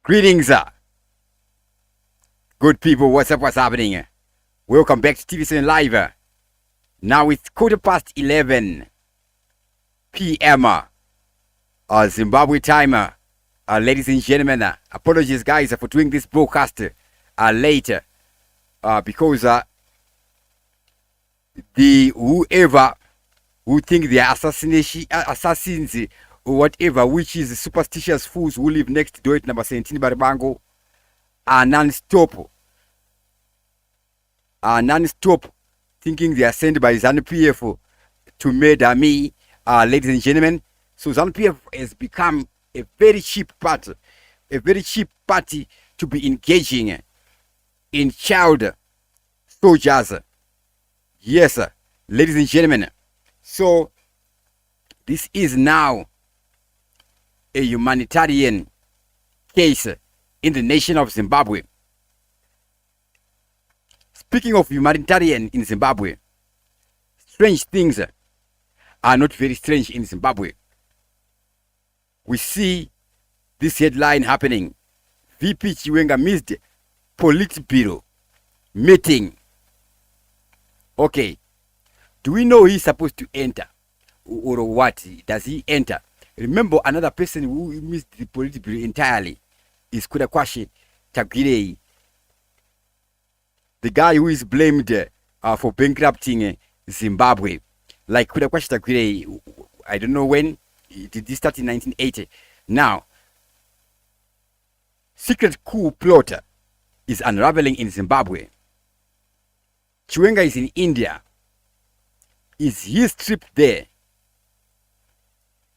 Greetings, good people. What's up? What's happening? Welcome back to TV7 Live. Now it's 11:15 p.m. Zimbabwe time. Ladies and gentlemen, apologies guys for doing this broadcast later because the whoever who think they are assassins or whatever, which is superstitious fools who live next door at number 17 Baribango, are non-stop thinking they are sent by ZANU-PF to murder me, ladies and gentlemen. So ZANU-PF has become a very cheap party to be engaging in child soldiers. Yes, ladies and gentlemen. So this is now a humanitarian case in the nation of Zimbabwe. Speaking of humanitarian in Zimbabwe, strange things are not very strange in Zimbabwe. We see this headline happening. VP Chiwenga missed Politburo meeting. Okay, do we know he's supposed to enter or what? Does he enter? Remember, another person who missed the Politburo entirely is Kudakwashi Tagirei, the guy who is blamed for bankrupting Zimbabwe. Like Kudakwashi Tagirei, I don't know when. Did this start in 1980? Now, secret coup plot is unraveling in Zimbabwe. Chiwenga is in India. Is his trip there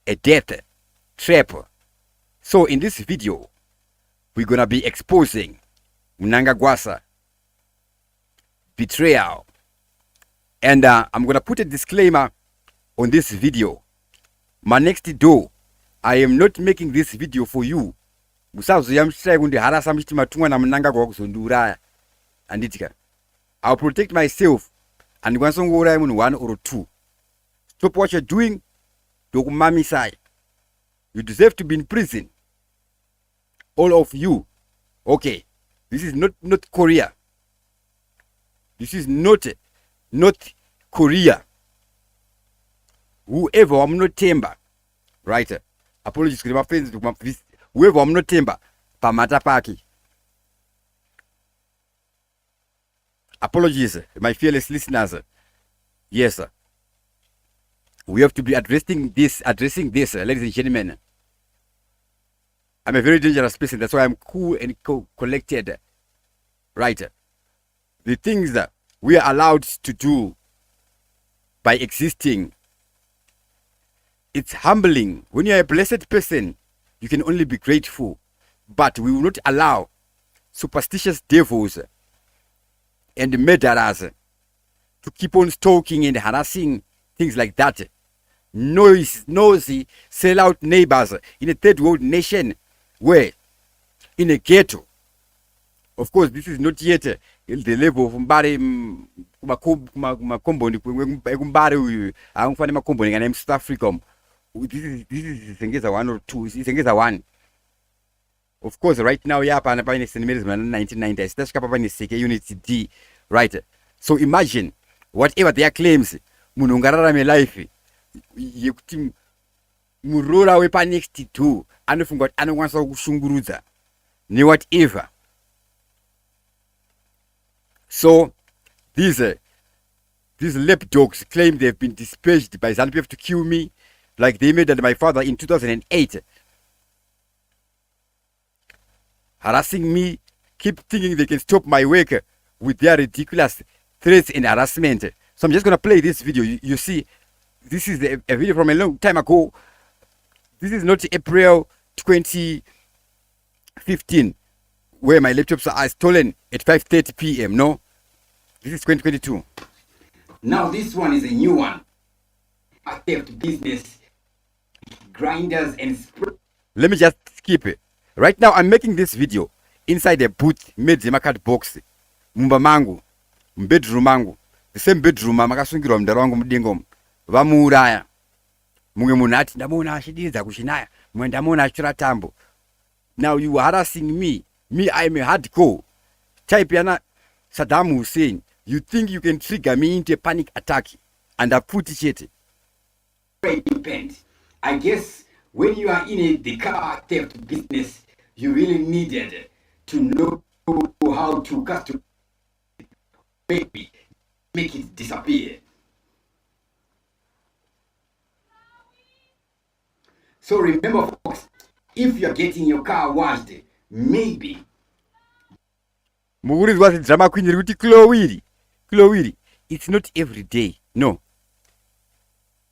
a death trap? So in this video, we're gonna be exposing Mnangagwa betrayal, and I'm gonna put a disclaimer on this video. My next door, I am not making this video for you. I'll protect myself and once on one or two. Stop what you're doing. You deserve to be in prison. All of you. Okay. This is not Korea. This is not Korea. Whoever I'm not temba, right? Apologies to my friends. Whoever I'm not temba, pamata paki. Apologies, my fearless listeners. Yes, sir. We have to be addressing this, ladies and gentlemen. I'm a very dangerous person. That's why I'm cool and collected, right? The things that we are allowed to do by existing, it's humbling. When you're a blessed person, you can only be grateful. But we will not allow superstitious devils and murderers to keep on stalking and harassing things like that. Nosy, sell-out neighbors in a third world nation where, in a ghetto, of course, this is not yet the level of Mbari in South Africa. This is Zengeza 1 or 2. It's Zengeza 1. Of course, right now, yapa and Pine Senemis 1990. That's Kappa Unit D. Right. So imagine whatever their claims, Munungarara me life. You Murora wepa next to and from what anyone saw Shunguruza. Ni whatever. So these lapdogs claim they've been dispatched by ZANU-PF to kill me, like they murdered my father in 2008. Harassing me, keep thinking they can stop my work with their ridiculous threats and harassment. So I'm just going to play this video. You see, this is a video from a long time ago. This is not April 2015, where my laptops are stolen at 5:30 p.m. No, this is 2022. Now this one is a new one. A theft business, grinders and let me just skip it. Right now I'm making this video inside a booth made in my card box. Mumba mangu, bedroom mangu, the same bedroom makasungirwa mudaro wangu mudengo vamuuraya. Mumwe munhu ati ndamona achidiriza kushinaya, mumwe ndamona achira tambo. Now you are harassing me. Me, I'm a hardcore. Type yana Saddam Hussein. You think you can trigger me into a panic attack and I put it. Depend. I guess when you are in the car theft business, you really needed to know how to make it disappear. So remember, folks, if you're getting your car washed, maybe. Muguri's was drama queen Ruti Chloe. It's not every day. No.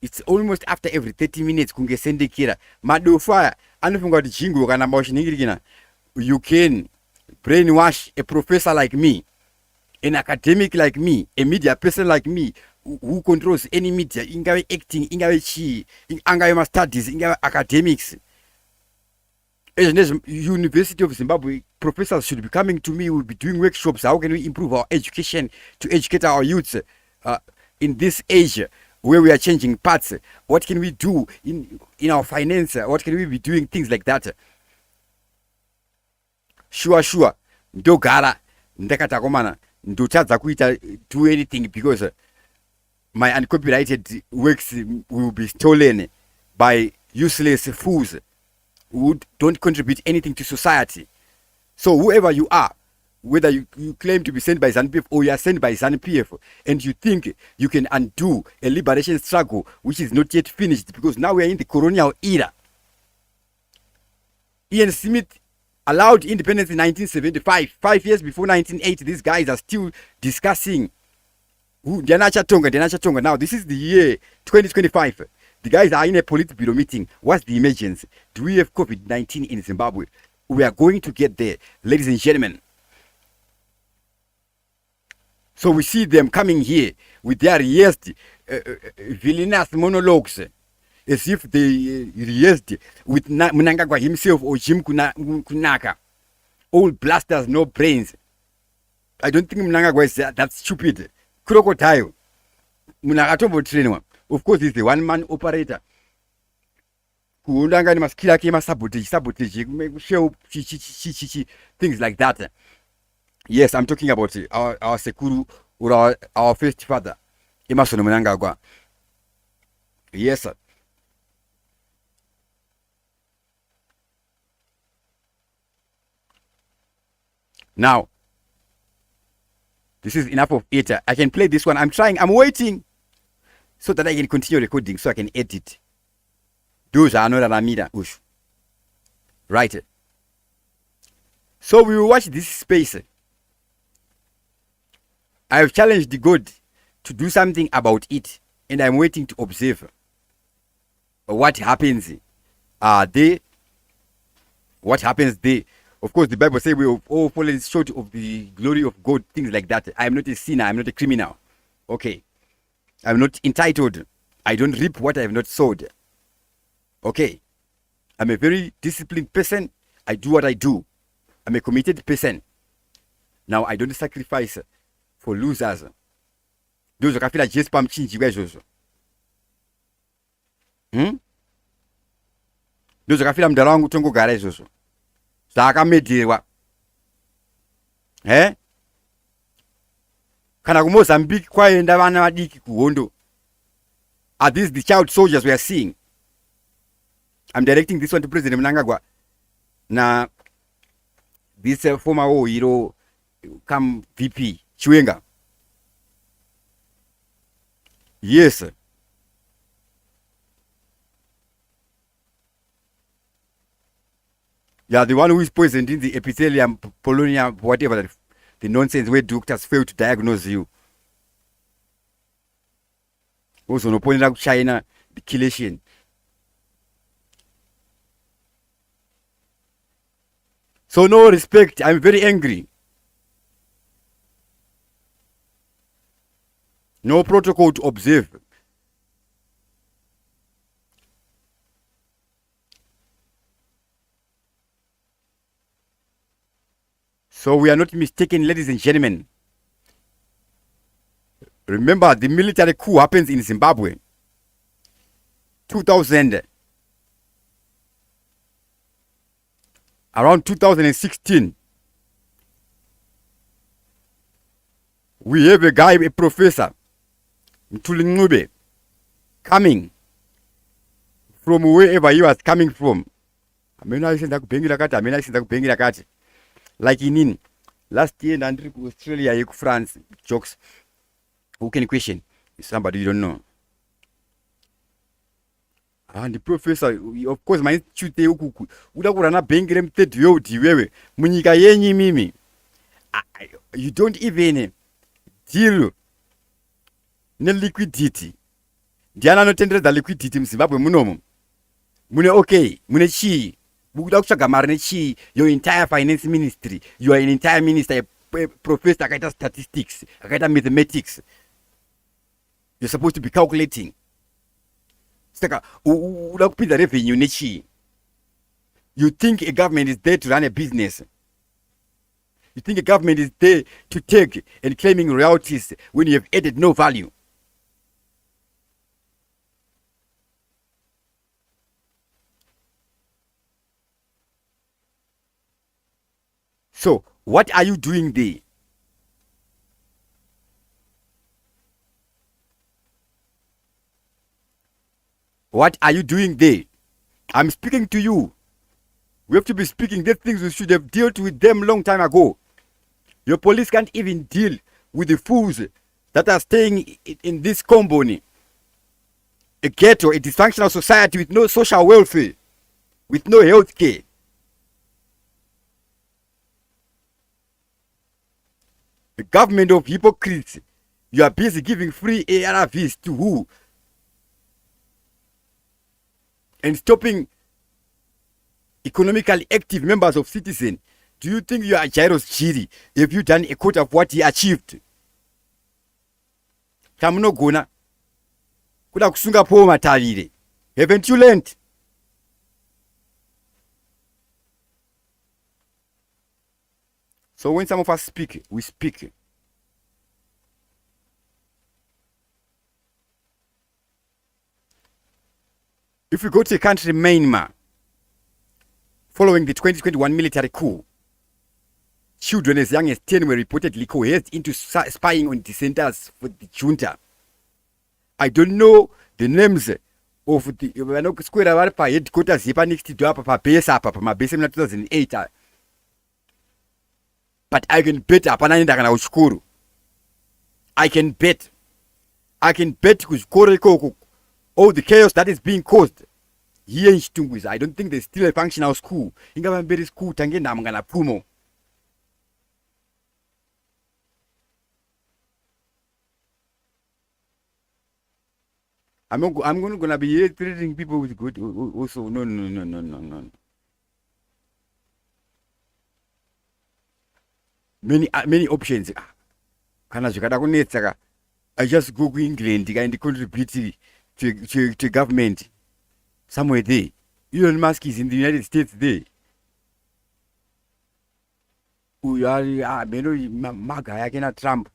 It's almost after every 30 minutes. Kungesendekira. Madofaya. Anofunga jingo kana mawashiningirikina. You can brainwash a professor like me, an academic like me, a media person like me, who controls any media, ingawe acting, ingawe chi, ingawe studies, ingawe academics. University of Zimbabwe professors should be coming to me. We'll be doing workshops. How can we improve our education to educate our youths in this age where we are changing parts? What can we do in our finance? What can we be doing? Things like that. Sure. Ndogara ndakatakomana ndotadza kuita do anything because my uncopyrighted works will be stolen by useless fools who don't contribute anything to society. So whoever you are, whether you claim to be sent by ZANU-PF or you are sent by ZANU-PF, and you think you can undo a liberation struggle which is not yet finished, because now we are in the colonial era. Ian Smith allowed independence in 1975. 5 years before 1980, these guys are still discussing Tonga. Now this is the year 2025. The guys are in a Politburo meeting. What's the emergency? Do we have COVID-19 in Zimbabwe? We are going to get there, ladies and gentlemen. So we see them coming here with their rehearsed villainous monologues, as if they rehearsed with Mnangagwa himself or Jim Kunaka. All blasters, no brains. I don't think Mnangagwa is that stupid. Crocodile. Of course, he's the one-man operator. Things like that. Yes, I'm talking about our Sekuru or our first father, Emerson Mnangagwa. Yes, sir. Now, this is enough of it. I can play this one. I'm waiting so that I can continue recording so I can edit. Those are not Ramira. Right. So we will watch this space. I have challenged God to do something about it, and I'm waiting to observe what happens there. What happens there? Of course, the Bible says we have all fallen short of the glory of God, things like that. I am not a sinner. I'm not a criminal. Okay. I'm not entitled. I don't reap what I have not sowed. Okay. I'm a very disciplined person. I do what I do. I'm a committed person. Now, I don't sacrifice for losers. Those who feel like just pam chinji wezozo. Those who feel mdala wangu tongo gara ezozo. Saka medirwa. Kana ku Mozambique kwaenda vana vadiki kuhondo. Are these the child soldiers we are seeing? I'm directing this one to President Mnangagwa. Na this former hero come VP CHIWENGA. Yes. Yeah, the one who is poisoned in the epithelium, Polonia, whatever, the nonsense where doctors fail to diagnose you. Also, no point out China, the Kilesian. So no respect. I'm very angry. No protocol to observe. So we are not mistaken, ladies and gentlemen. Remember, the military coup happens in Zimbabwe. 2000. around 2016, we have a guy, a professor, Mtulingube, coming from wherever he was coming from. Like in last year, and Australia, France, jokes. Who can question? Somebody you don't know. And the professor, of course, my institute, udakurana bengire mtetu yoti wewe, munyika yenyi mimi. You don't even deal ne liquidity. Diana no tendereza liquidity mZimbabwe munomo. Mune okay, mune chi. Bukuda kutsvaga mari nechi, your entire finance ministry, you are an entire minister, a professor akaita statistics, akaita mathematics. You're supposed to be calculating. Saka uda kupinza revenue nechi. You think a government is there to run a business. You think a government is there to take and claiming royalties when you have added no value. So, what are you doing there? What are you doing there? I'm speaking to you. We have to be speaking. These things we should have dealt with them long time ago. Your police can't even deal with the fools that are staying in this company. A ghetto, a dysfunctional society with no social welfare, with no health care. A government of hypocrites. You are busy giving free ARVs to who? And stopping economically active members of citizens. Do you think you are Jairus Chiri if you done a quarter of what he achieved? Tamunogona kuda kusunga po matarire. Haven't you learned? So when some of us speak, we speak. If we go to a country, Myanmar, following the 2021 military coup, children as young as 10 were reportedly coerced into spying on dissenters for the junta. I don't know the names of the square headquarters next to up base up my base in 2008. But I can bet I can bet all the chaos that is being caused here in Chitungwiza. I don't think there's still a functional school. Ingabamberi school tangenda mngana pumo. I'm gonna be here treating people with good also. No. Many options. Kana zvikada kunetsaka. I just go to England and contribute to government somewhere there. Elon Musk is in the United States there. Maga yakena Trump.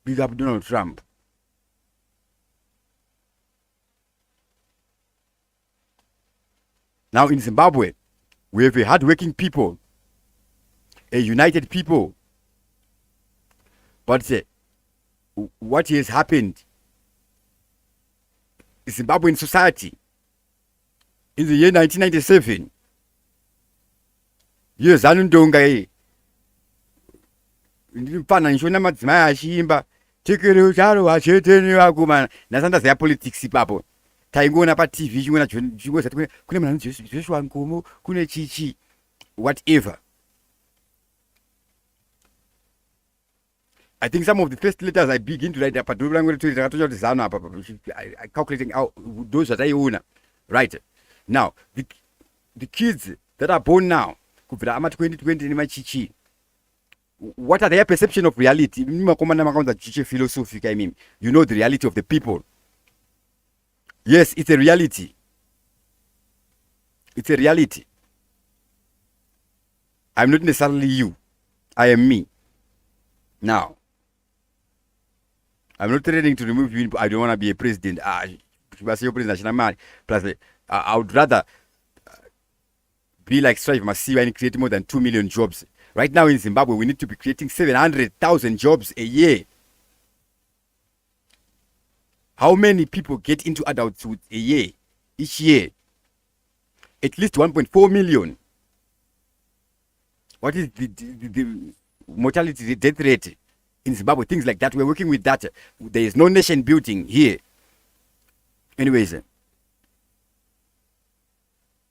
Big up Donald Trump. Now in Zimbabwe, we have a hardworking people, a united people. But what has happened in Zimbabwean society in the year 1997, year ZANU-PF, ndimfana nishona madzimai achimba chekero charo acheteni vakuma nasanda zaya politics ipapo taingoona pa TV chingona chingoza kune munhu Joshua Nkomo kune chichi whatever. I think some of the first letters I begin to write up, but I'm going to tell you ZANU, calculating out those that I own. Right now, the kids that are born now, 2020 in my chichi, what are their perception of reality? You know the reality of the people. Yes, it's a reality. It's a reality. I'm not necessarily you. I am me. Now, I'm not threatening to remove you. I don't want to be a president. Plus, I would rather be like Strive Masiwa and create more than 2 million jobs. Right now in Zimbabwe, we need to be creating 700,000 jobs a year. How many people get into adulthood a year? Each year? At least 1.4 million. What is the mortality, the death rate in Zimbabwe? Things like that. We're working with that. There is no nation building here. Anyways,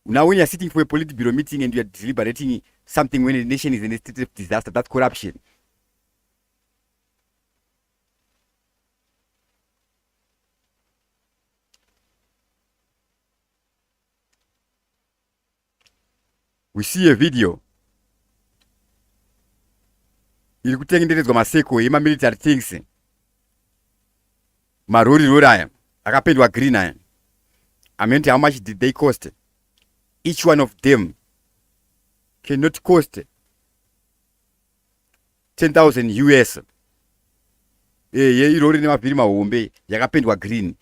now when you're sitting for a Politburo meeting and you're deliberating something when a nation is in a state of disaster, that's corruption. We see a video. Iri kutengenderedzwa maseko ema military things. Marori rori aya akapendwa green aya. I meant how much did they cost? Each one of them cannot cost 10,000 US. Irori nemavhiri mahombe yakapendwa green.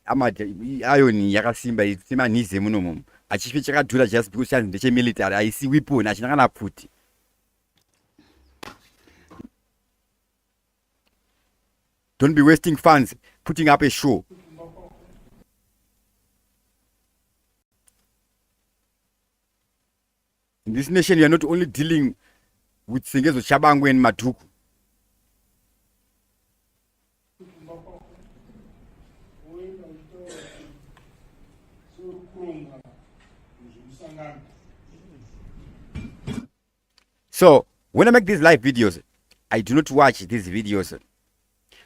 Iron yakasimba isema nize munomo. Achife chakadhura just because chanzi ndeche military aisi weapon achina kana pfuti. Don't be wasting funds putting up a show. In this nation, you are not only dealing with Sengezo Chabangwe and Matuku. So, when I make these live videos, I do not watch these videos.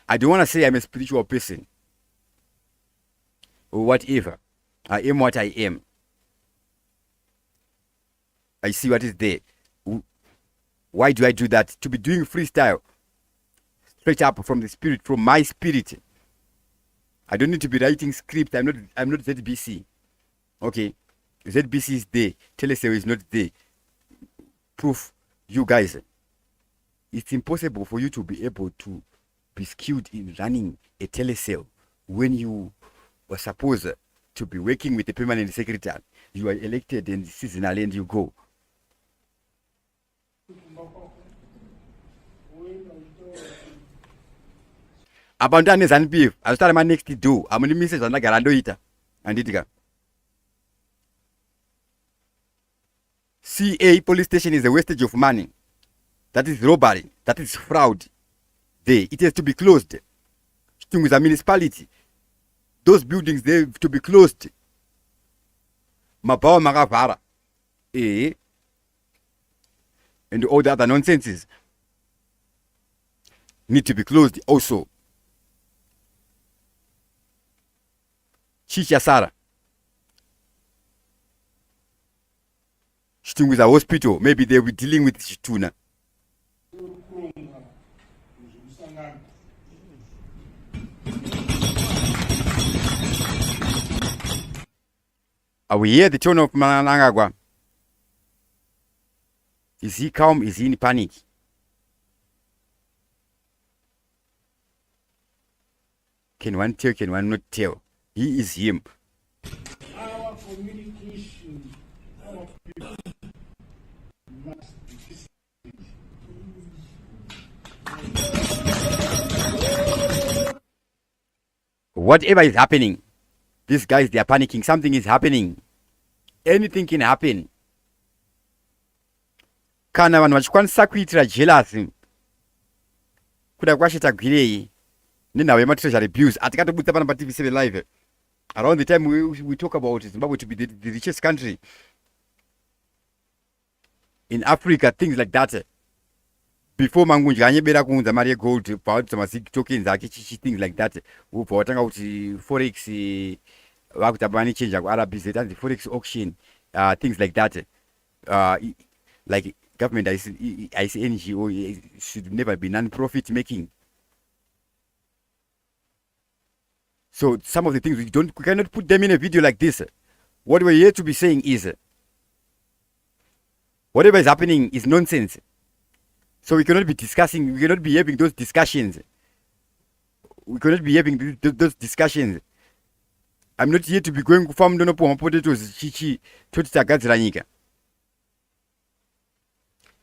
I don't want to say I'm a spiritual person or whatever. I am what I am. I see what is there. Why do I do that? To be doing freestyle straight up from the spirit, from my spirit. I don't need to be writing script. I'm not ZBC. Okay. ZBC is there. Telesale is not there. Proof, you guys. It's impossible for you to be able to be skilled in running a telesale when you were supposed to be working with the permanent secretary. You are elected and seasonal and you go. Abandon ZANU-PF. I'll start my next do. I'm going to miss it on the Garandoita. And it. CA police station is a wastage of money. That is robbery. That is fraud. There. It has to be closed. With a municipality. Those buildings, they have to be closed. Mabawa Magavara. And all the other nonsenses need to be closed also. Chicha Sara. Shooting with a hospital. Maybe they'll be dealing with Shituna. Are we here? The tone of Mnangagwa. Is he calm? Is he in panic? Can one tell? Can one not tell? He is him. Our communication, our people must be whatever is happening, these guys, they are panicking. Something is happening. Anything can happen. Kana vanhu vachikwanisa kuitira jealousy kuda kwashita gwirei nenhau yematreasury abuse atikatobudisa pana paTV7 live around the time we talk about Zimbabwe to be the richest country in Africa, things like that. Before Mangunji anyebera kuunza mari yegold pautsa masig tokens ake chichi, things like that. Ubva watanga kuti forex vakutamba vane change ku RBZ and the forex auction, things like that. Like government, I see NGO should never be non-profit making. So some of the things we cannot put them in a video like this. What we're here to be saying is whatever is happening is nonsense. So we cannot be discussing, we cannot be having those discussions. We cannot be having those discussions. I'm not here to be going to farm dono potatoes chichi toti tagadzira nyika.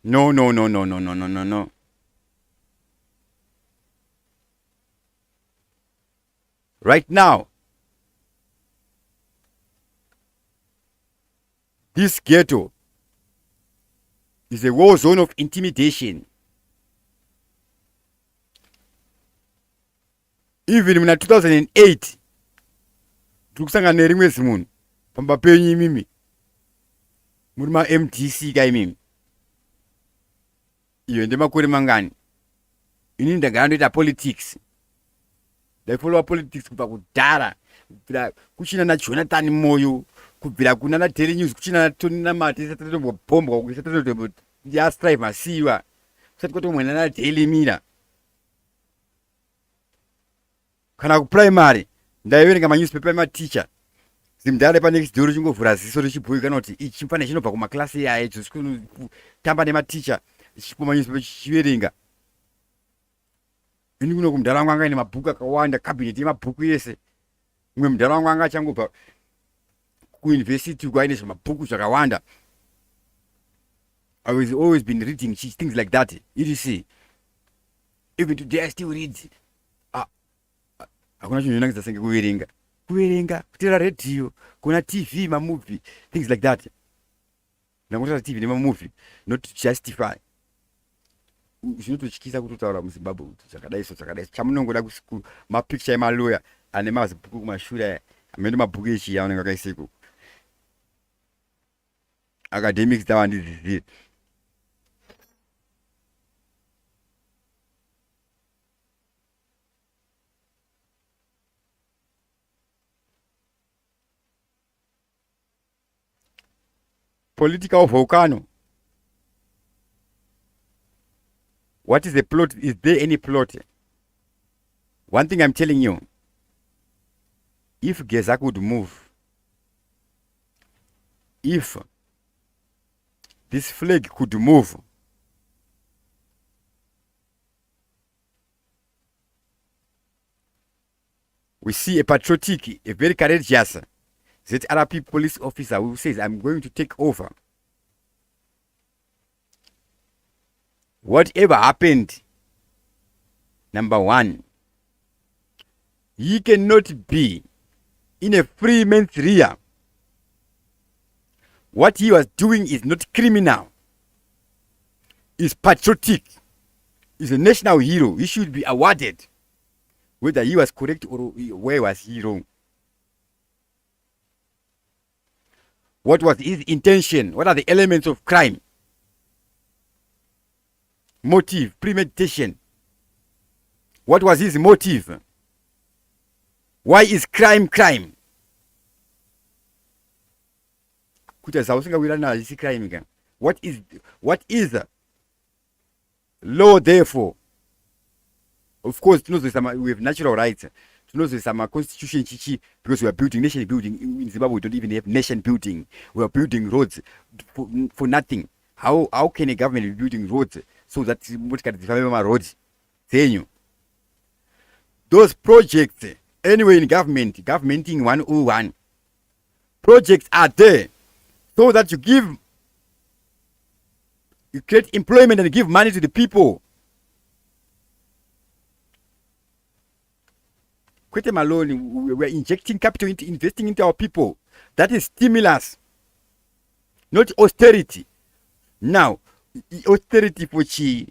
No, no, no, no, no, no, no, no, no. Right now, this ghetto is a war zone of intimidation. Even in 2008, tukusangana nerimwe zimunhu pamba penyu imimi muri ma-MDC ka imimi. Iyo ndemakore mangani. Inini ndagara ndoita politics. Ndaifollowa politics kubva kudhara, kubvira kuchina naJonathan Moyo, kubvira kuna naDaily News, kuchina naTony Namati, isati totombopombwa, isati totombo yastrive masiva, kusati kwatomwena naDaily Mirror. Kana kuprimary ndaiverenga manewspaper emateacher. Zimdare panext door chingovhura ziso richibhuya kana kuti ichi chimfane chinobva kumaklasi iyaye tamba nematicha chichipo manewspaper chichiverenga. Ini kuno kumudhara wangu anga ine mabhuku akawanda, cabinet yemabhuku yese. Mumwe mudhara wangu anga achangobva kuuniversity uko aine zvamabhuku zvakawanda. I was always been reading things like that. You see, even today I still read. Hakuna chinhu chinonakidza senge kuverenga, kutera radio, kuna TV, mamovie, things like that. Ndangotara TV nemamovie, not to justify. Zvinototyisa kutotaura muZimbabwe kuti zvakadai so zvakadai. Chamunongoda mapicture emalawyer ane mazibhuku kumashure, amene mabhuku echiya anenge akaiseko. Academics tavandidzidzire. Political volcano. What is the plot? Is there any plot? One thing I'm telling you, if Geza could move, if this flag could move, we see a patriotic, a very courageous ZRP police officer who says, I'm going to take over. Whatever happened, number one, he cannot be in a free man's rear. What he was doing is not criminal. It's patriotic. He's a national hero. He should be awarded. Whether he was correct or where was he wrong. What was his intention? What are the elements of crime? Motive, premeditation. What was his motive? Why is crime crime? What is law therefore? Of course, we have natural rights. Some constitution because we are building nation building in Zimbabwe. We don't even have nation building. We are building roads for nothing. How can a government be building roads so that roads? Those projects anyway in governmenting 101 projects are there so that you create employment and give money to the people. Quite alone, we are injecting capital into investing into our people. That is stimulus, not austerity. Now, austerity for chi,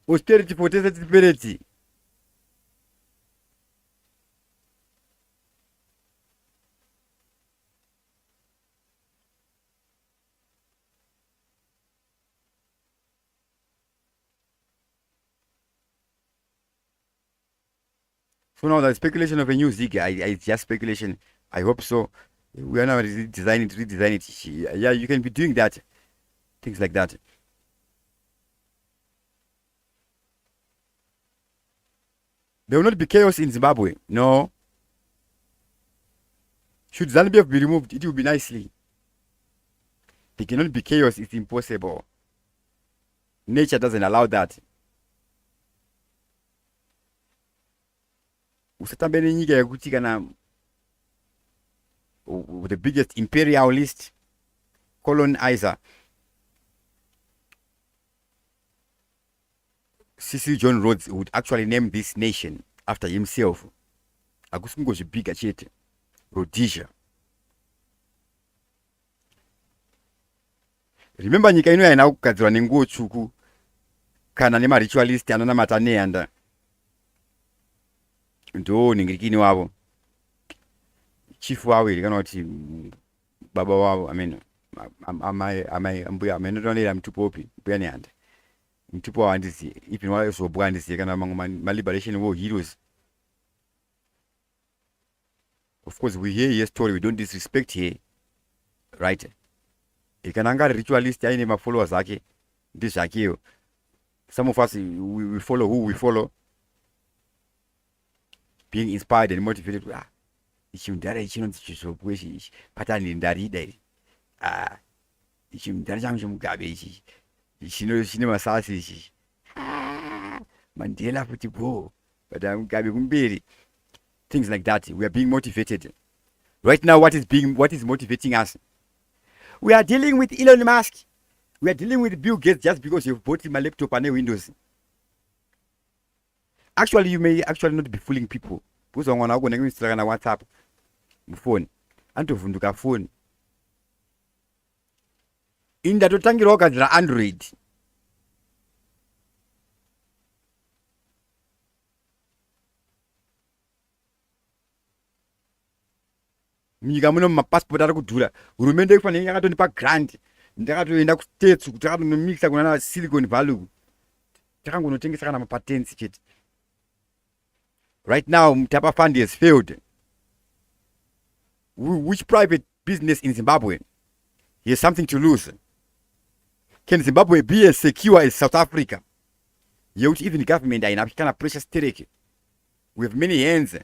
austerity for disability. So now the speculation of a new Zig, it's just speculation. I hope so. We are now redesigning it. Yeah, you can be doing that. Things like that. There will not be chaos in Zimbabwe. No. Should ZANU-PF be removed, it will be nicely. There cannot be chaos. It's impossible. Nature doesn't allow that. Usatambe nyika yakuti kana the biggest imperialist colonizer CC John Rhodes would actually name this nation after himself. Akusingozvibhiga chete. Rhodesia. Remember nyika ino yaina kugadzirwa nenguo tsvuku kana nemaritualist anonamata nehanda. Ndo ningirikini wavo. Chief wavo ili kana kuti baba wavo ameno amai mbuya ameno tonera mtupopi mbuya nehanda. Mtupo wavo handiziye. Even wale sobwa handiziye kana ma liberation war heroes. Of course, we hear his story, we don't disrespect here, right? Ikananga ritualist, I never follow Zaki. This Zaki. Some of us we follow who we follow, being inspired and motivated. Ah, ichimdara ichinozichizobwe patani ndari dai. Ah, ichimdara changu mugabe ichi. Chine masasi ichi. Ah, Mandela futi bro. But mugabe kumbiri. Things like that. We are being motivated. Right now, what is motivating us? We are dealing with Elon Musk. We are dealing with Bill Gates just because you've bought him a laptop and a Windows. Actually, you may actually not be fooling people. Because I'm going to go to WhatsApp, phone, and to funduka phone. In the Totangiroka, there are Android. Munyika muno mapassport ari kudhura. Hurumende ifanira yakatonipa grant. Ndakatoenda kustates kuti akatonomixa kuna Silicon Valley. Takangonotengesa kana mapatents chete. Right now, Mtapa Fund has failed. Which private business in Zimbabwe has something to lose? Can Zimbabwe be as secure as South Africa? Yet even the government are in a kind of precious stake. We have many hands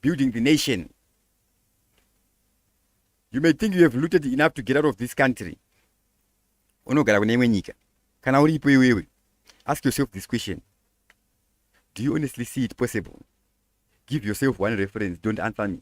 building the nation. You may think you have looted enough to get out of this country. Ask yourself this question. Do you honestly see it possible? Give yourself one reference. Don't answer me.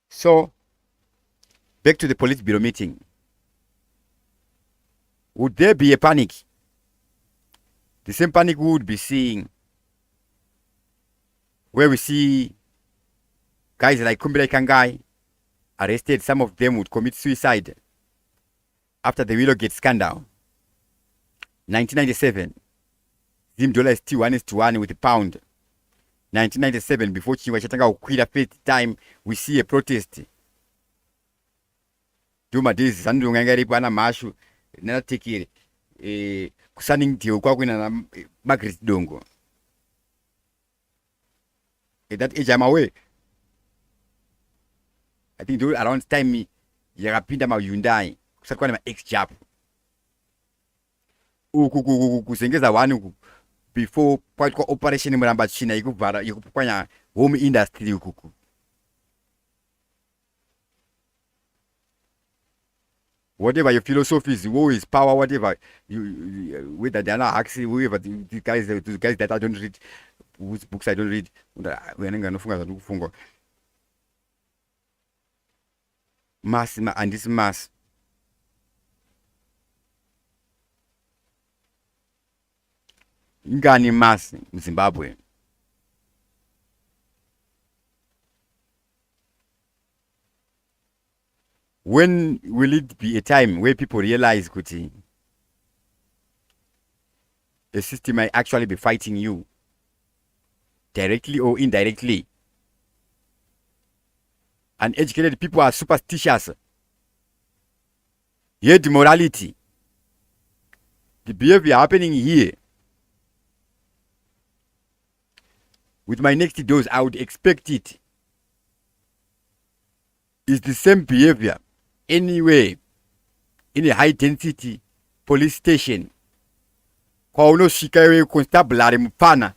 So, back to the Politburo meeting. Would there be a panic? The same panic we would be seeing where we see guys like Kumbile Kangai arrested. Some of them would commit suicide after the Willowgate scandal. 1997, Zim dollar is still 1:1 with the pound. 1997, before Chiwa Chatanga Ukwira first time, we see a protest. Duma days, Sandu Ngangari Pana Mashu, Nana Tikiri, Kusaning Tiokwina Magris Dongo. At that age, I'm away. I think around time me, Yarapinda Ma Yundai, Sakwana ex-jab. Kusengeza wanu. Before quite operation Muramba China, you could home industry. Whatever your philosophies, war is power, whatever you whether they are not actually whoever the guys that I don't read, whose books I don't read, mass and this mass. Ngani mass in Zimbabwe. When will it be a time where people realize Kuti, a system might actually be fighting you directly or indirectly? Uneducated people are superstitious. Yet morality, the behavior happening here. With my next dose, I would expect it. It's the same behavior anyway in a high density police station. Kwa unoshika wewe constabulary mfana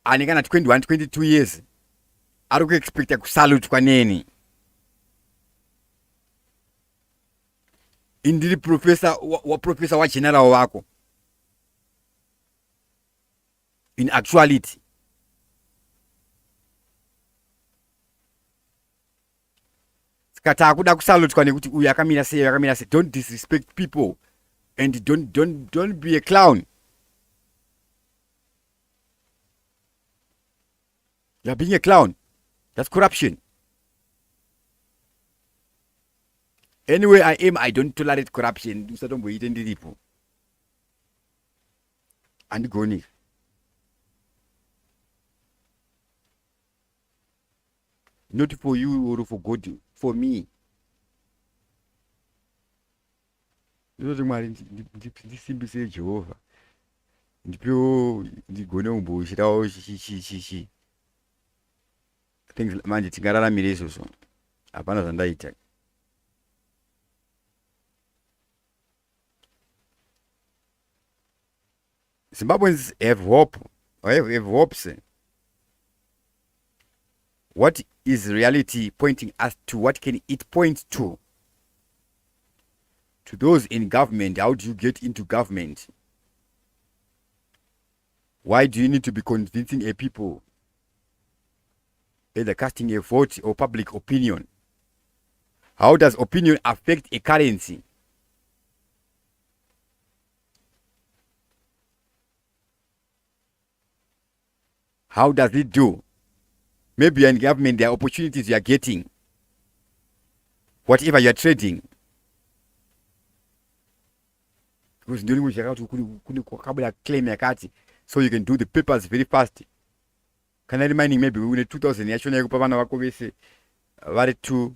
anekana 21 22 years ari kuexpecta kusalute kwa neni. indiri professor wa general wako. In actuality, skata akuda kusalutwa nekuti uyu akamira sei. Don't disrespect people and don't be a clown. You're being a clown. That's corruption. Anyway, I don't tolerate corruption. Usatomboite ndiripo. Andigoni. Not for you or for God, for me. Ndisimbise Jehovah. Ndipyo ndigone umboshirawo shishi. Things manje tingararama izvozvo. Hapana zvandaita. Zimbabweans have hope. Have hopes. What is reality pointing us to? What can it point to? To those in government, how do you get into government? Why do you need to be convincing a people? Either casting a vote or public opinion. How does opinion affect a currency? How does it do? Maybe you're in government, there are opportunities you are getting. Whatever you are trading. Because claim so you can do the papers very fast. Can I remind maybe we need 2000 yachona kupavana vako vese vari 2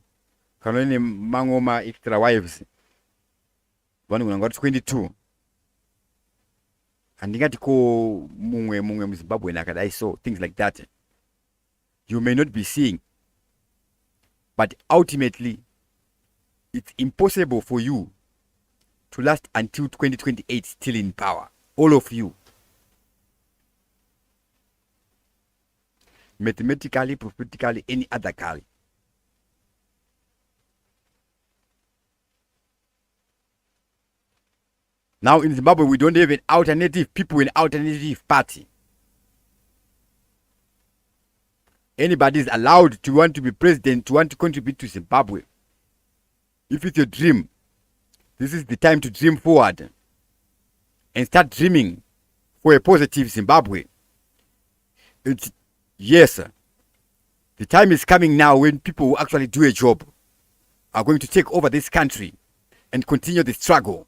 kana ne mangoma extra wives vanhu ngati 22 handingati ko mumwe muZimbabwe nakadai so things like that you may not be seeing, but ultimately it's impossible for you to last until 2028 still in power, all of you. Mathematically, prophetically, any other kali. Now in Zimbabwe, we don't have an alternative people in alternative party. Anybody is allowed to want to be president, to want to contribute to Zimbabwe. If it's your dream, this is the time to dream forward and start dreaming for a positive Zimbabwe. Yes, the time is coming now when people who actually do a job are going to take over this country and continue the struggle.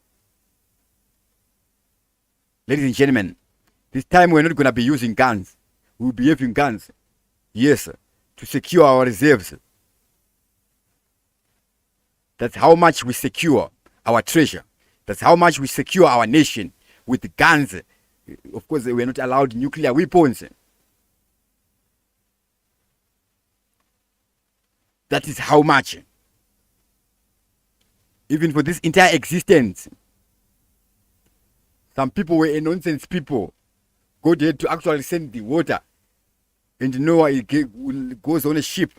Ladies and gentlemen, this time we're not going to be using guns. We'll be having guns, yes, to secure our reserves. That's how much we secure our treasure. That's how much we secure our nation with guns. Of course, we're not allowed nuclear weapons. That is how much. Even for this entire existence, some people were nonsense people. God had to actually send the water. And Noah goes on a ship.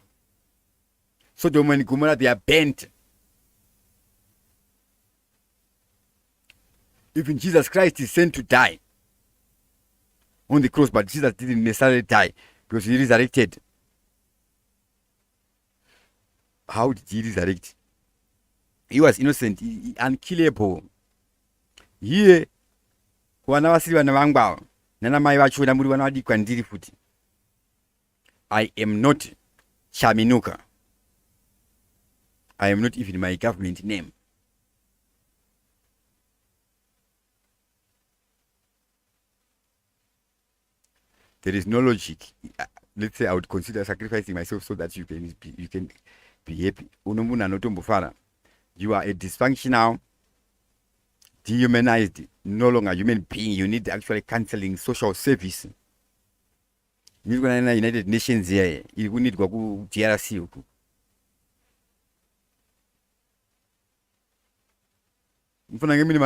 Sodom and Gomorrah, they are bent. Even Jesus Christ is sent to die on the cross, but Jesus didn't necessarily die because he resurrected. How did he resurrect? He was innocent, unkillable. Here, I am not Chaminuka. I am not even my government name. There is no logic. Let's say I would consider sacrificing myself so that you can be happy. You are a dysfunctional, dehumanized, no longer human being. You need actually counseling, social service. United Nations here. You need to go to DRC.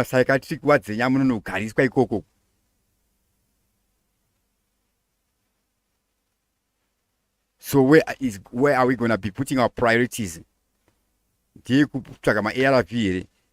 Psychiatric words. So where are we going to be putting our priorities? ARV,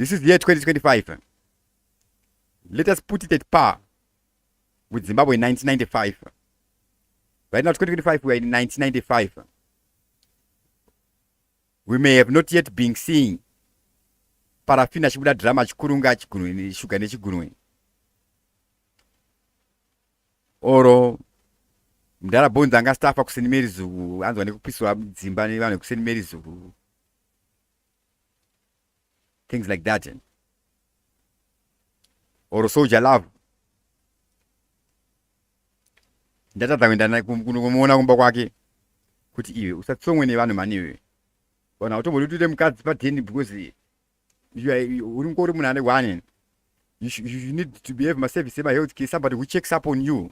This is the year 2025. Let us put it at par with Zimbabwe in 1995. Right now, 2025, we are in 1995. We may have not yet been seeing parafina chibuda drama chikurunga chigunwe shuga nechigunwe. Oro mdara bonza anga stafa kuseni merizugu anzwa nekupiswa dzimba nevanhu kuseni merizugu. Things like that. Oro soldier love. Ndatadza kuenda kumuona kumba kwake kuti iwe usatsomwe nevanhu maniwe. Bona utomboti utoite mukadzi padheni because uri ngori munhu ane one. You need to behave myself in my health care, somebody who checks up on you.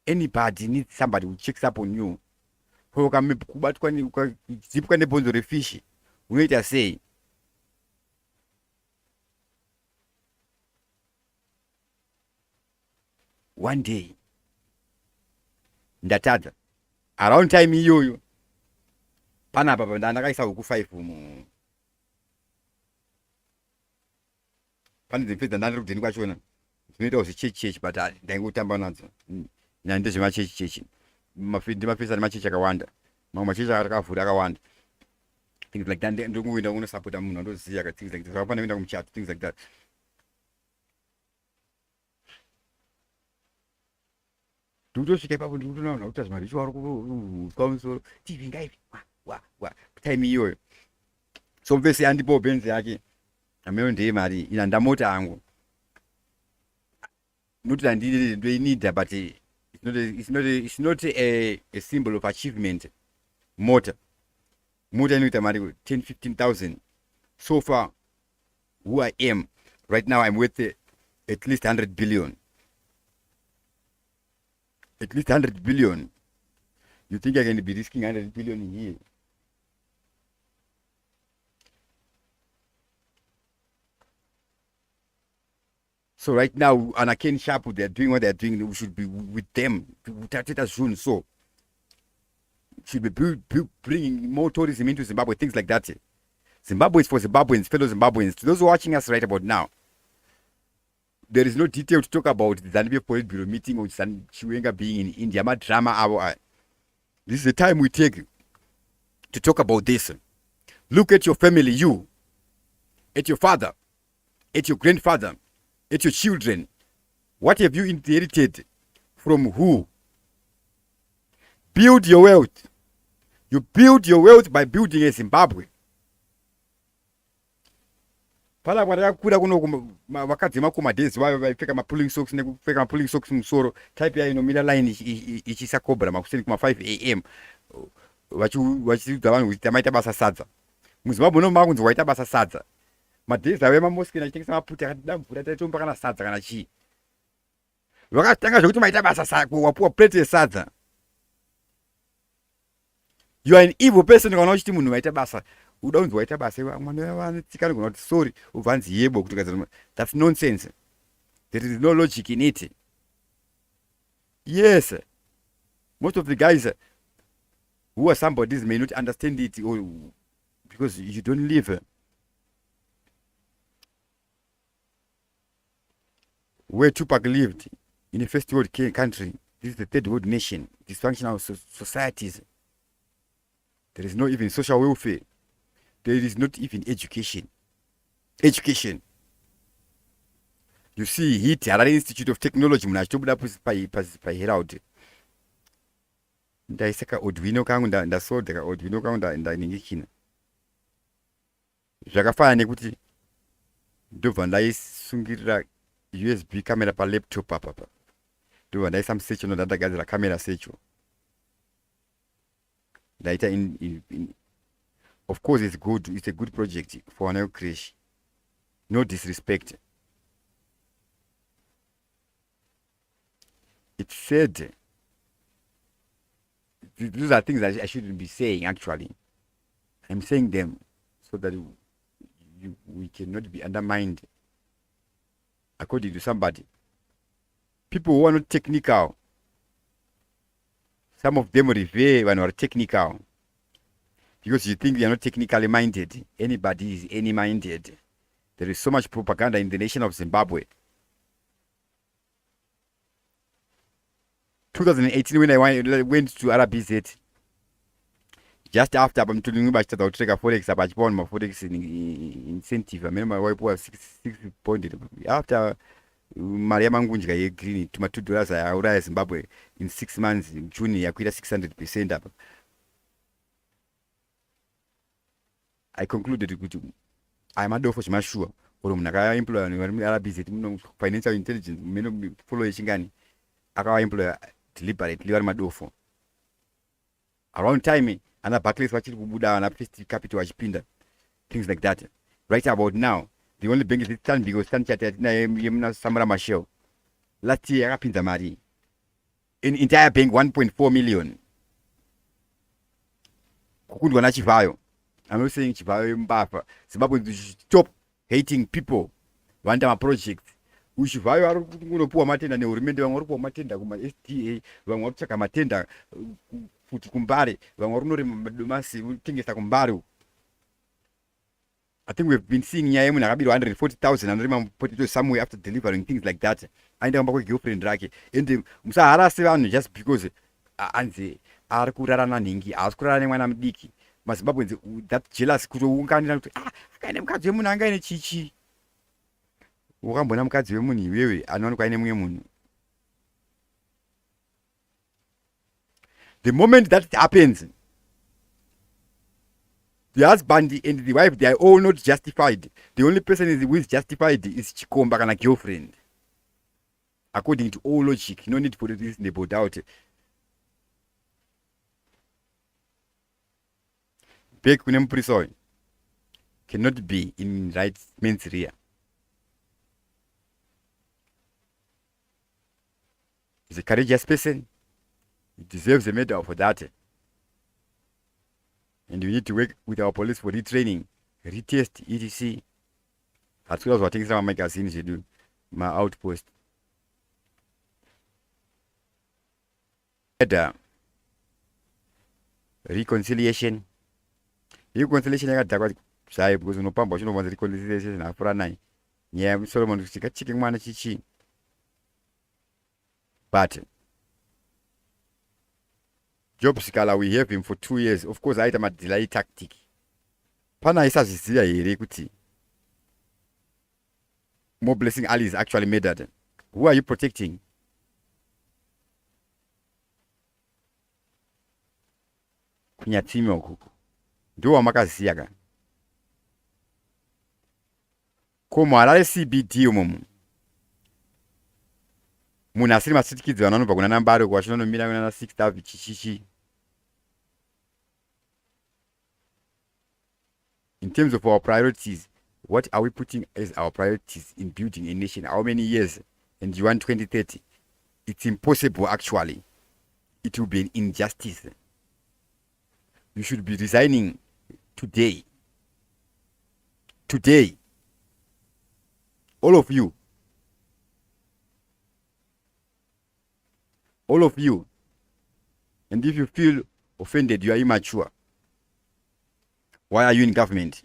Anybody needs somebody who checks up on you. Kubatwa zipwa nebonzo refishi. Unoita sei? One day ndatadza around time iyoyo panapa ndakaisa huku 5 pane dzimfedza ndandiri kudheni kwachona dzinoita kuzichechi but ndaingotamba nadzo nyaya ndezvemachechi ndimafesa nemachechi akawanda mamwe machechi akavhura akawanda things like that. Ndokuenda kunosapota munhu andoziya things like that. Vakafana kuenda kumuchato things like that. Ndikutosvika ipapo ndikutonaona kuti zvimaricho vari kumusoro tv ngaivi time iyoyo. So mvese yandipo benzi yake ameo ndeye mari ina ndamota yangu not that they need but it's not a symbol of achievement. Motor inoita mari 10-15,000. So far who I am right now, I'm worth at least 100 billion. At least 100 billion. You think I can be risking 100 billion here? So right now, Anakin Sharp, they're doing what they're doing. We should be with them. Soon, so should be bringing more tourism into Zimbabwe, things like that. Zimbabwe is for Zimbabweans, fellow Zimbabweans. To those watching us right about now, there is no detail to talk about the ZANU-PF Politburo meeting or CHIWENGA being in India. My drama hour. This is the time we take to talk about this. Look at your family, you, at your father, at your grandfather, at your children. What have you inherited from who? Build your wealth. You build your wealth by building a Zimbabwe. Pala kwakakura kuno vakadzima kumadhezi vayo vaipfeka mapulling socks nekupfeka mapulling socks musoro type yayo inomira line ichisakobhera makuseni kuma 5 am vachiudza vanhu kuti maita basa sadza. MuZimbabwe nomakunzi waita basa sadza. Madhezi ave mamoskini achitengesa maputi akati mvura taitomba kana sadza kana chii. Vakatanga zvokuti maita basa sadza, wapuwa plate yesadza. You are an evil person kana uchiti munhu waita basa. Uda unzi waita basa mwana wanotsika nogona kuti sorry ubvanzi yebo kuti that's nonsense. There is no logic in it. Yes, most of the guys who are somebodies may not understand it because you don't live where Tupac lived, in a first world country. This is the third world nation, dysfunctional societies. There is no even social welfare. There is not even education. You see, HIT, Harare Institute of Technology, muna chitobuda pa Herald. Ndaisaka Arduino kangu ndasolda ka Arduino kangu ndaningikina. Zvakafana nekuti ndobva ndaisungirira USB camera pa laptop apa. Ndobva ndaisa musecho ndandagadzira camera secho. Ndaita in of course it's good. It's a good project for an crash. No disrespect. It's said. These are things that I shouldn't be saying actually. I'm saying them so that we cannot be undermined according to somebody. People who are not technical. Some of them revere when are technical. Because you think they are not technically minded. Anybody is any minded. There is so much propaganda in the nation of Zimbabwe. 2018 when I went to RBZ, just after I'm telling you about forex, about my forex incentive. I mean, my wife was 6 point. After Maria Mangunjika agreed to my $2 I arrived Zimbabwe in 6 months. In June, I quit 600% up. I concluded I'm a door for my sure. Or Mnangagwa employer RBZ financial intelligence, follow Shingani. I employer deliberately or my door for. Around time, and a backlist watching Buddha and a fixed capital Ashpinda. Things like that. Right about now, the only bank is stand because stand chat at Samara Machel. Last year up in the Mari. In entire bank 1.4 million. Could one achieve? I'm not saying Chivayo Zimbabwe to stop hating people. One time a project. Ushivayo are going to pour Matenda and remember one more Matenda, STA, one more check a Matenda, Futukumbari, one more Dumasi, think it's a Kumbaru. I think we've been seeing Yamun Arabi 140,000 and remember put it somewhere after delivering things like that. I know about girlfriend Draki. And the Musahara Sevan just because Anzi, Arkurana Ningi, Askurani when I'm dicky. Zimbabwe that jealous kutoungana kuti akaenda mukadzi wemunhu anga ine chichi wakambona mukadzi wemunhu iwewe anowanikwa ine mumwe munhu. The moment that happens, the husband and the wife, they are all not justified. The only person who is justified is Chikomba kana girlfriend, according to all logic. No need for this neighbor doubt. Back when Empressor cannot be in right men's rear. He's a courageous person. He deserves a medal for that. And we need to work with our police for retraining, retest, etc. As well as what things our magazine should do, my outpost. Reconciliation. Reconciliation yakadhakwa zvayo because unopamba uchinowanza reconciliation afura nai nyaya yaSolomon chikachike mwana chichi. But Job Sikala, we have him for 2 years. Of course aita madelay tactic. Pana isazviziva here kuti more blessing Ali is actually murdered. Who are you protecting? Kunyatimi okuku ndiwo wamakaziya ka komo harare CBD umomu munhu asiri masitikidzi vanobva kuna nambari kwachinonomira kuna 6 Davi chichichi. In terms of our priorities, what are we putting as our priorities in building a nation? How many years? And you want 2030? It's impossible actually. It will be an injustice. You should be resigning today. Today. All of you. All of you. And if you feel offended, you are immature. Why are you in government?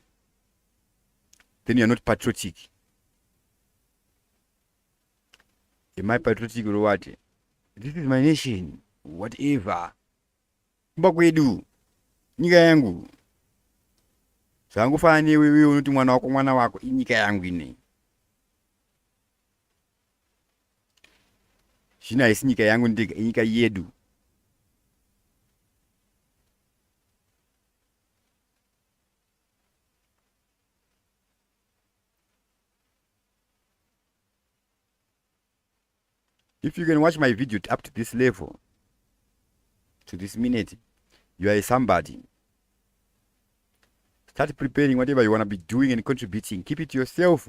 Then you are not patriotic. Am I patriotic or what? This is my nation. Whatever. Mbakwedu. Nyika yangu. Zvangofana newewe unoti mwana wako inyika yangu ine. Zvino haisi nyika yangu ndega, inyika yedu. If you can watch my video up to this level, to this minute, you are somebody. Start preparing whatever you want to be doing and contributing. Keep it to yourself.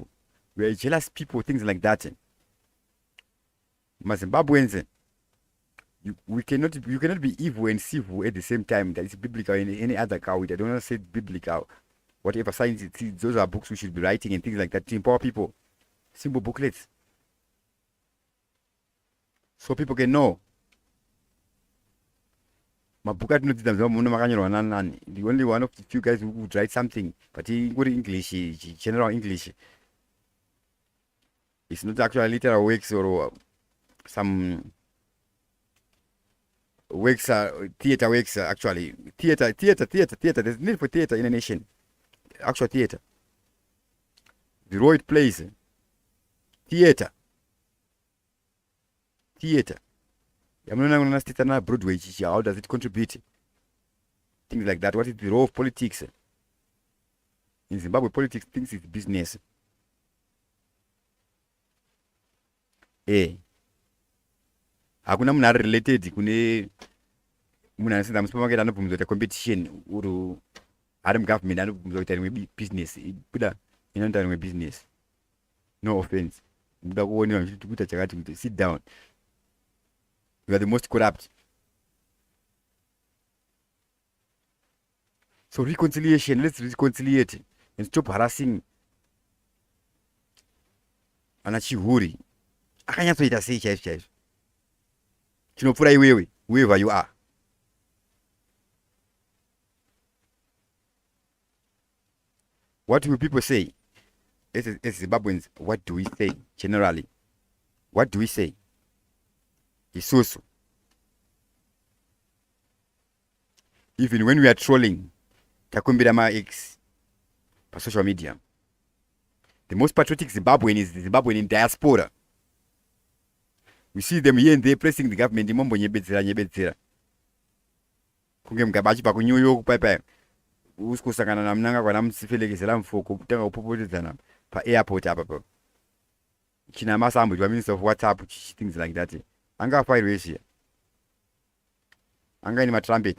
We are jealous people, things like that. Zimbabweans, you cannot be evil and civil at the same time. That is biblical in any other cow. I don't want to say biblical. Whatever science it is, those are books we should be writing and things like that to empower people. Simple booklets. So people can know. The only one of the few guys who would write something, but he good English, general English. It's not actually literal works or some works, theater works, actually. Theater. There's need for theater in a nation. Actual theater. The role it plays. Theater. I'm not going to state another Broadway. How does it contribute? Things like that. What is the role of politics? In Zimbabwe, politics thinks it's business. Hakuna munhu ari related kune munhu anosenza musupermarket anobvunza kuita competition uri ari mugovernment anobvunza kuita rimwe business buda inoita rimwe business. No offense. Muda kuonewa kuti kuita chakati kuti sit down. You are the most corrupt. So reconciliation, let's reconciliate and stop harassing ana Chihuri. Akanyatsoita sei chaizvo. Chinopfuura iwewe, wherever you are. What will people say? As Zimbabweans, what do we say generally? What do we say? Isusu. Even when we are trolling, takumbira ma X per social media. The most patriotic Zimbabwean is the Zimbabwean in diaspora. We see them here and there pressing the government. Imombo nyebedzera. Kunge mgabachi pa ku New York paipai. Usikusangana na Mnangagwa na Msifelekezela mfoko kutanga upopotedzana pa airport apa. China masambo to minister of WhatsApp, things like that. Anga file here. Anga ni matrumpet.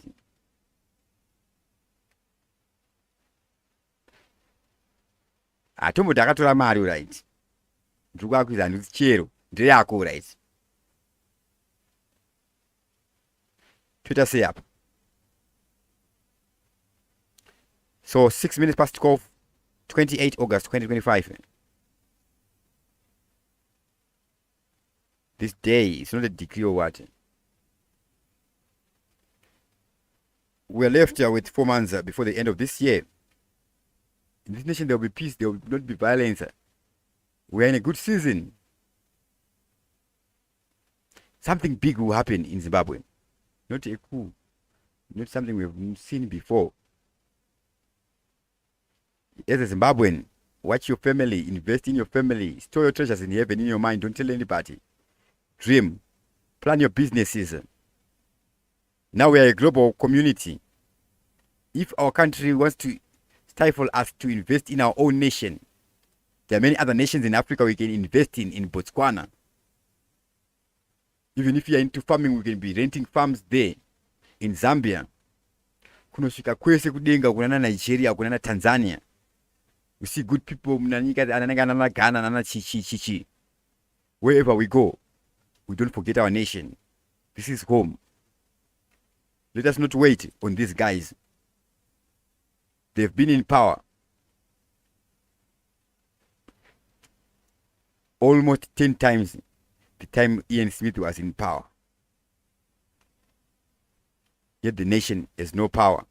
Atombo takatora mari right. Ndikuwa kuza ndichero. Ndiri yako right. Twitter say up. So 6 minutes past 12, 28 August 2025. This day is not a decree or what. We're left with 4 months before the end of this year. In this nation there will be peace, there will not be violence. We're in a good season. Something big will happen in Zimbabwe. Not a coup. Not something we've seen before. As a Zimbabwean, watch your family, invest in your family, store your treasures in heaven in your mind, don't tell anybody. Dream, plan your businesses. Now we are a global community. If our country wants to stifle us to invest in our own nation, there are many other nations in Africa we can invest in Botswana. Even if you are into farming, we can be renting farms there. In Zambia, kunosvika kwese kudenga kunana Nigeria, kunana Tanzania. We see good people, Ghana, Chichi. Wherever we go, we don't forget our nation. This is home. Let us not wait on these guys. They've been in power almost 10 times the time Ian Smith was in power. Yet the nation has no power.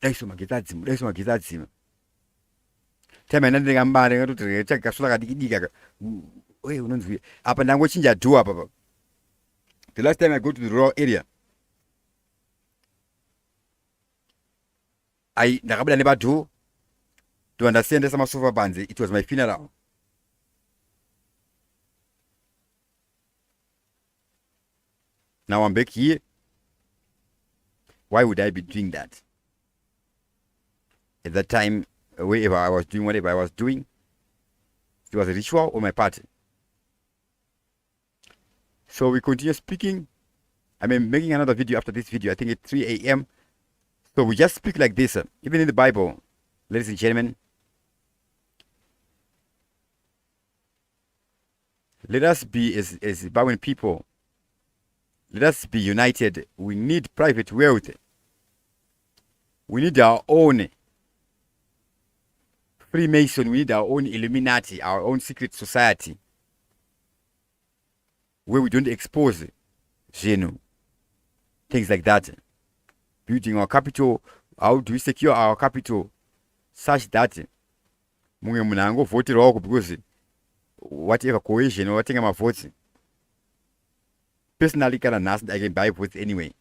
Time anandingambare ngati chakasula kadikidika. Oye unonzwi. Apa ndangochinja do apa. The last time I go to the rural area, ndakabuda nebado to understand some sofa bands. It was my funeral. Now I'm back here. Why would I be doing that? At that time, wherever I was doing whatever I was doing, it was a ritual on my part. So we continue speaking. I mean, making another video after this video. I think it's 3 a.m. So we just speak like this. Even in the Bible, ladies and gentlemen, let us be as Zimbabwean people. Let us be united. We need private wealth. We need our own Freemason. We need our own Illuminati, our own secret society, where we don't expose ZANU. Things like that. Building our capital. How do we secure our capital such that mumwe munhu angovhoterwawo because whatever cohesion watenga mavotes. Personally, kana nhasi I can buy votes anyway.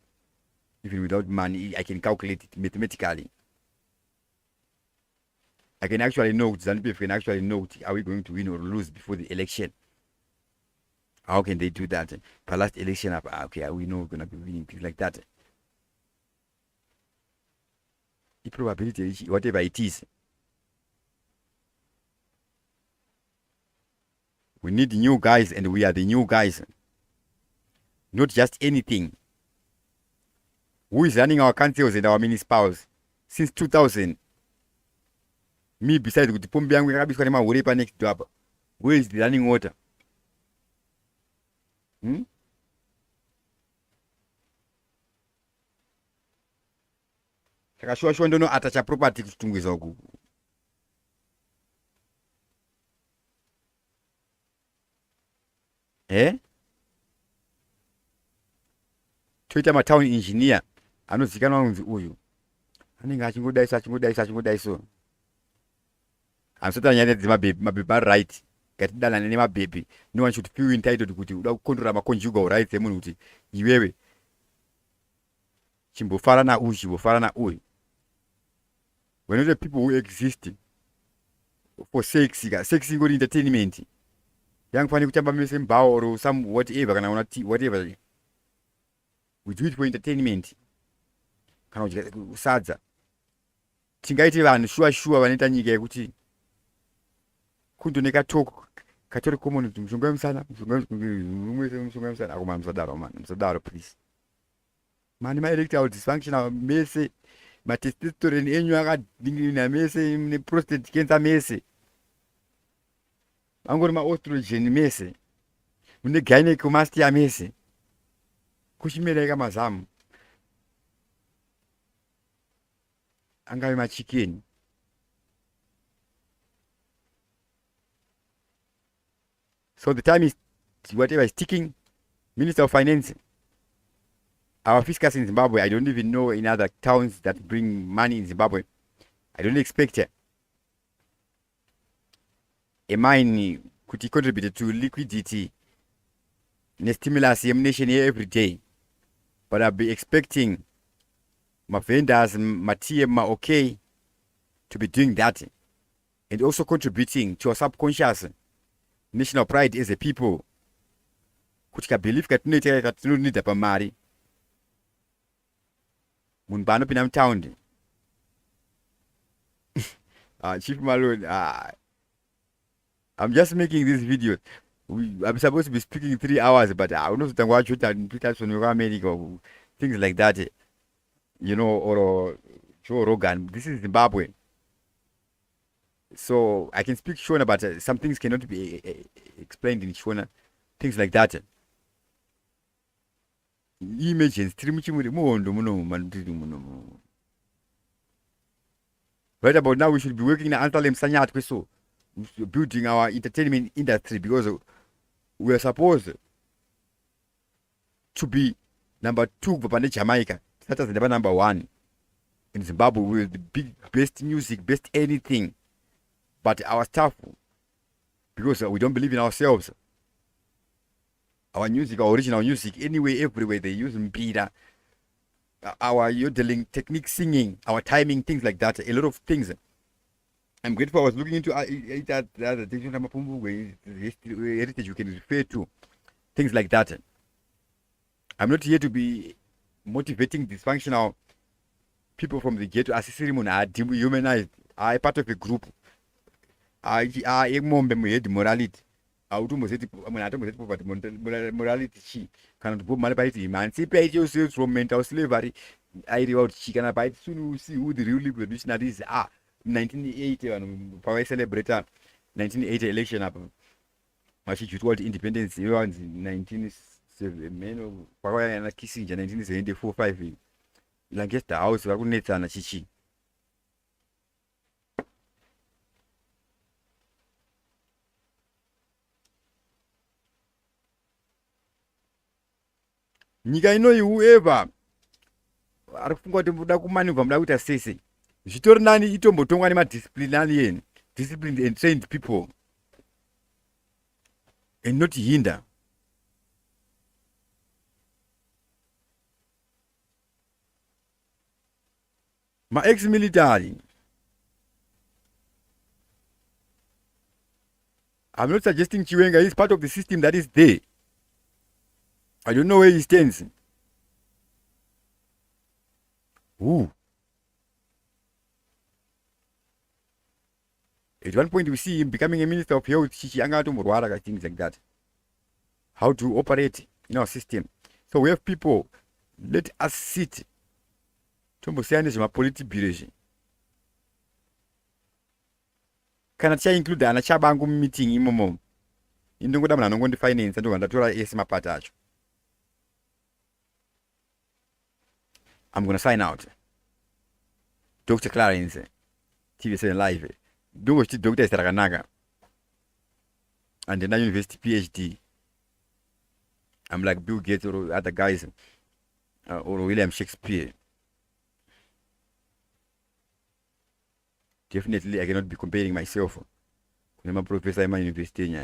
Even without money, I can calculate it mathematically. I can actually know, ZANU-PF can actually know, are we going to win or lose before the election? How can they do that? For last election, okay, we know we're going to be winning, things like that. The probability, whatever it is. We need new guys, and we are the new guys. Not just anything. Who is running our councils and our municipals since 2000? Me, besides with the pombe yangu yakabiswa nemahurepa next to hapa. Where is the running water? Saka shwa ndono atacha property kutungwiza uku. Toita matown engineer anozikanwa kunzi uyu anenge achingodaiso amusatira nyaya dzemabhebhi right ngatidanane nemabhebhi. No one should feel entitled kuti uda kukontrora maconjugal rights emunhu kuti iwewe chimbofara nauyu. When the people who exist for sex ingori entertainment yangfanira kutamba mese mbao or some whatever kana whatever. We do it for entertainment. Kana kusadza. Tingaite vanhu shuwa vanoita nyika yekuti kundoneka talk katori common kuti mushonga wemusana akoma musadaro please. Mani ma-erectile dysfunction mese, ma-testosterone enyu akadingirina mese, ne-prostate cancer mese, angori ma-estrogen mese, mune gynecomastia mese, kuchimereka mazamu angave machikeni. So the time is whatever is ticking. Minister of Finance, our fiscus in Zimbabwe, I don't even know in other towns that bring money in Zimbabwe. I don't expect a mine could contribute to liquidity in a stimulus nation here every day. But I'll be expecting my vendors, my TM, my OK to be doing that and also contributing to our subconscious national pride as a people. Kuti ka believe that no need a pamari. Munbano pinam town. Chief Malone, I'm just making this video. I'm supposed to be speaking 3 hours, but I don't know if I'm going to America, things like that, you know, or Joe Rogan. This is Zimbabwe. So I can speak Shona, but some things cannot be explained in Shona, things like that. Images, right about now we should be working in Antalem Sanyat so building our entertainment industry, because we are supposed to be number 2 for Jamaica. That is the number 1 in Zimbabwe with the big best music, best anything. But our staff, because we don't believe in ourselves, our music, our original music, anyway, everywhere they use mpira, our yodeling technique, singing, our timing, things like that, a lot of things. I'm grateful I was looking into heritage you can refer to, things like that. I'm not here to be motivating dysfunctional people from the ghetto. Assassination are dehumanized. I'm part of a group. Morality. Morality chi kana kuti mali paiti emancipate yourselves from mental slavery. I about chi kana paiti soon see who the real revolutionaries are. 1980 when celebrate 1980 election up machijutwa kuti independence yewanzi 1970 meno kwakaya na Kissinger 1974-5 Lancaster House vakunetsana chichi. Nyika ino whoever ari kufunga kuti muda kumanivha muda kuita sese zvitori nani itombotongwa nemadisciplinarian disciplined and trained people and not hinder. My ex-military, I'm not suggesting Chiwenga is part of the system that is there. I don't know where he stands. Ooh. At one point we see him becoming a minister of health, things like that. How to operate in our system. So we have people, let us sit. Tombosiyane political bureau. Kana cha include ana chabangu meeting imomo. Indongoda mna nongondi finance ndo ndatora mapata acho. I'm gonna sign out. Dr. Clarence, TV7 Live. Dongo chi Dr. Estrakanaga. And then university PhD. I'm like Bill Gates or other guys. Or William Shakespeare. Definitely I cannot be comparing myself. I'm a professor in my university.